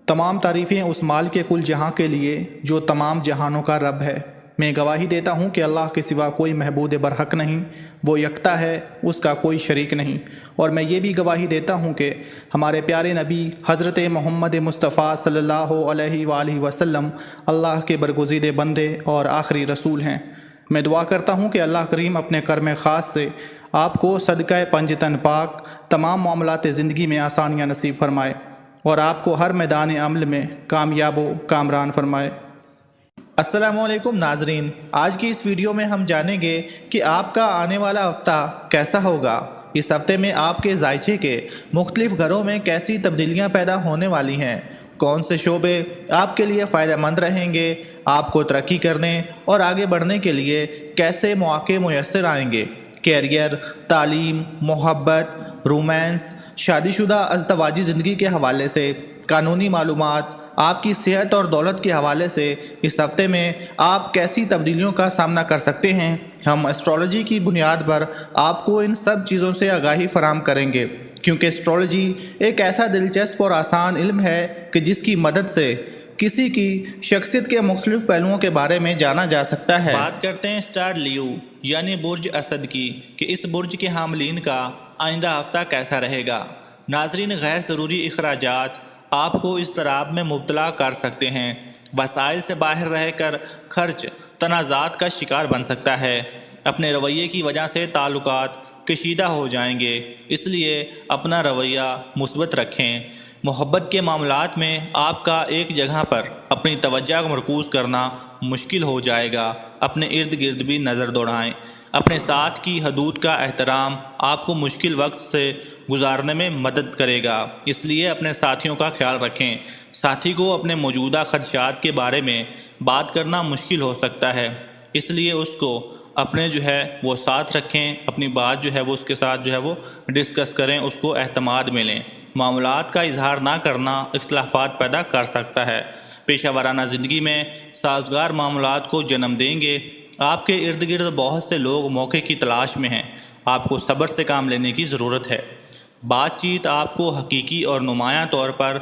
تمام تعریفیں اس مال کے کل جہاں کے لیے جو تمام جہانوں کا رب ہے۔ میں گواہی دیتا ہوں کہ اللہ کے سوا کوئی معبود برحق نہیں، وہ یکتا ہے، اس کا کوئی شریک نہیں۔ اور میں یہ بھی گواہی دیتا ہوں کہ ہمارے پیارے نبی حضرت محمد مصطفیٰ صلی اللہ علیہ وآلہ وسلم اللہ کے برگزیدہ بندے اور آخری رسول ہیں۔ میں دعا کرتا ہوں کہ اللہ کریم اپنے کرم خاص سے آپ کو صدقہ پنجتن پاک تمام معاملات زندگی میں آسانیاں نصیب فرمائے اور آپ کو ہر میدان عمل میں کامیاب و کامران فرمائے۔ السلام علیکم ناظرین، آج کی اس ویڈیو میں ہم جانیں گے کہ آپ کا آنے والا ہفتہ کیسا ہوگا۔ اس ہفتے میں آپ کے ذائچے کے مختلف گھروں میں کیسی تبدیلیاں پیدا ہونے والی ہیں، کون سے شعبے آپ کے لیے فائدہ مند رہیں گے، آپ کو ترقی کرنے اور آگے بڑھنے کے لیے کیسے مواقع میسر آئیں گے۔ کیریئر، تعلیم، محبت، رومانس، شادی شدہ ازدواجی زندگی کے حوالے سے، قانونی معلومات، آپ کی صحت اور دولت کے حوالے سے اس ہفتے میں آپ کیسی تبدیلیوں کا سامنا کر سکتے ہیں۔ ہم ایسٹرالوجی کی بنیاد پر آپ کو ان سب چیزوں سے آگاہی فراہم کریں گے، کیونکہ ایسٹرالوجی ایک ایسا دلچسپ اور آسان علم ہے کہ جس کی مدد سے کسی کی شخصیت کے مختلف پہلوؤں کے بارے میں جانا جا سکتا ہے۔ بات کرتے ہیں اسٹار لیو یعنی برج اسد کی کہ اس برج کے حاملین کا آئندہ ہفتہ کیسا رہے گا۔ ناظرین، غیر ضروری اخراجات آپ کو اضطراب میں مبتلا کر سکتے ہیں۔ وسائل سے باہر رہ کر خرچ تنازعات کا شکار بن سکتا ہے۔ اپنے رویے کی وجہ سے تعلقات کشیدہ ہو جائیں گے، اس لیے اپنا رویہ مثبت رکھیں۔ محبت کے معاملات میں آپ کا ایک جگہ پر اپنی توجہ کو مرکوز کرنا مشکل ہو جائے گا۔ اپنے ارد گرد بھی نظر دوڑائیں۔ اپنے ساتھ کی حدود کا احترام آپ کو مشکل وقت سے گزارنے میں مدد کرے گا، اس لیے اپنے ساتھیوں کا خیال رکھیں۔ ساتھی کو اپنے موجودہ خدشات کے بارے میں بات کرنا مشکل ہو سکتا ہے، اس لیے اس کو اپنے وہ ساتھ رکھیں، اپنی بات وہ اس کے ساتھ وہ ڈسکس کریں، اس کو اعتماد میں لیں۔ معاملات کا اظہار نہ کرنا اختلافات پیدا کر سکتا ہے۔ پیشہ ورانہ زندگی میں سازگار معاملات کو جنم دیں گے۔ آپ کے ارد گرد بہت سے لوگ موقع کی تلاش میں ہیں، آپ کو صبر سے کام لینے کی ضرورت ہے۔ بات چیت آپ کو حقیقی اور نمایاں طور پر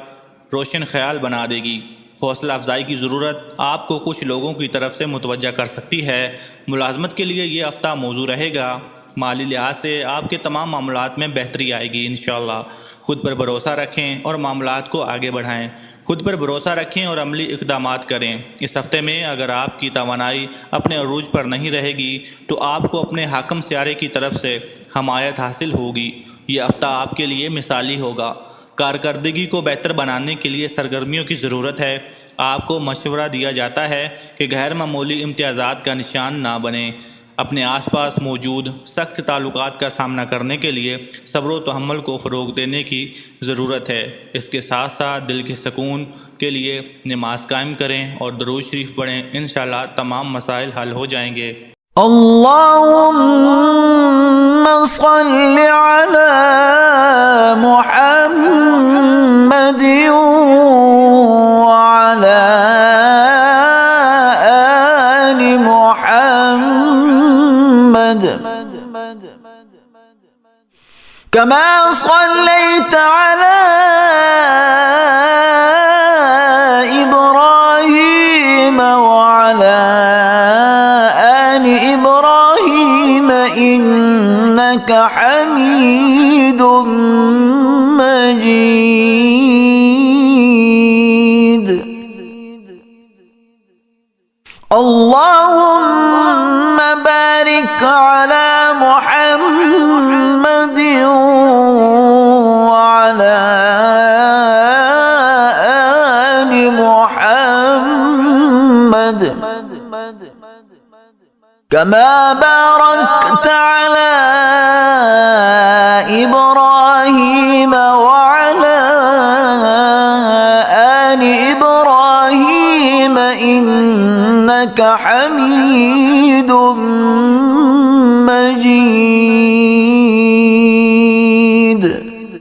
روشن خیال بنا دے گی۔ حوصلہ افزائی کی ضرورت آپ کو کچھ لوگوں کی طرف سے متوجہ کر سکتی ہے۔ ملازمت کے لیے یہ ہفتہ موزوں رہے گا۔ مالی لحاظ سے آپ کے تمام معاملات میں بہتری آئے گی انشاءاللہ۔ خود پر بھروسہ رکھیں اور معاملات کو آگے بڑھائیں۔ خود پر بھروسہ رکھیں اور عملی اقدامات کریں۔ اس ہفتے میں اگر آپ کی توانائی اپنے عروج پر نہیں رہے گی تو آپ کو اپنے حاکم سیارے کی طرف سے حمایت حاصل ہوگی۔ یہ ہفتہ آپ کے لیے مثالی ہوگا۔ کارکردگی کو بہتر بنانے کے لیے سرگرمیوں کی ضرورت ہے۔ آپ کو مشورہ دیا جاتا ہے کہ غیر معمولی امتیازات کا نشان نہ بنیں۔ اپنے آس پاس موجود سخت تعلقات کا سامنا کرنے کے لیے صبر و تحمل کو فروغ دینے کی ضرورت ہے۔ اس کے ساتھ ساتھ دل کے سکون کے لیے نماز قائم کریں اور درود شریف پڑھیں، انشاءاللہ تمام مسائل حل ہو جائیں گے۔ اللهم صل على محمد وعلى آل محمد كما صليت على إبراهيم وعلى آل إبراهيم إنك حميد مجيد۔ اللهم بارك على محمد وعلى آل محمد كما باركت على إبراهيم وعلى آل إبراهيم إنك حميد